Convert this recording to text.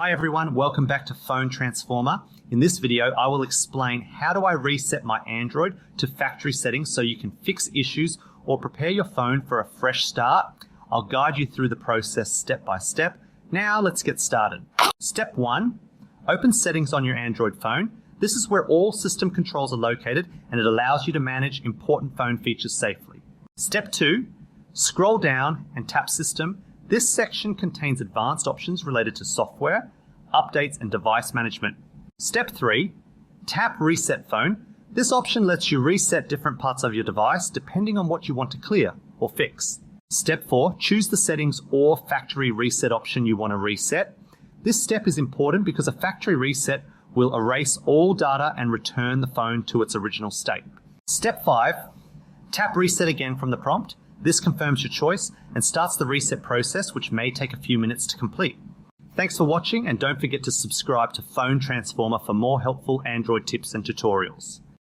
Hi everyone, welcome back to Phone Transformer. In this video, I will explain how do I reset my Android to factory settings so you can fix issues or prepare your phone for a fresh start. I'll guide you through the process step by step. Now let's get started. Step 1, open settings on your Android phone. This is where all system controls are located and it allows you to manage important phone features safely. Step 2, scroll down and tap System. This section contains advanced options related to software, updates and device management. Step 3, tap Reset Phone. This option lets you reset different parts of your device depending on what you want to clear or fix. Step 4, choose the settings or factory reset option you want to reset. This step is important because a factory reset will erase all data and return the phone to its original state. Step 5, tap Reset again from the prompt. This confirms your choice and starts the reset process, which may take a few minutes to complete. Thanks for watching, and don't forget to subscribe to Phone Transformer for more helpful Android tips and tutorials.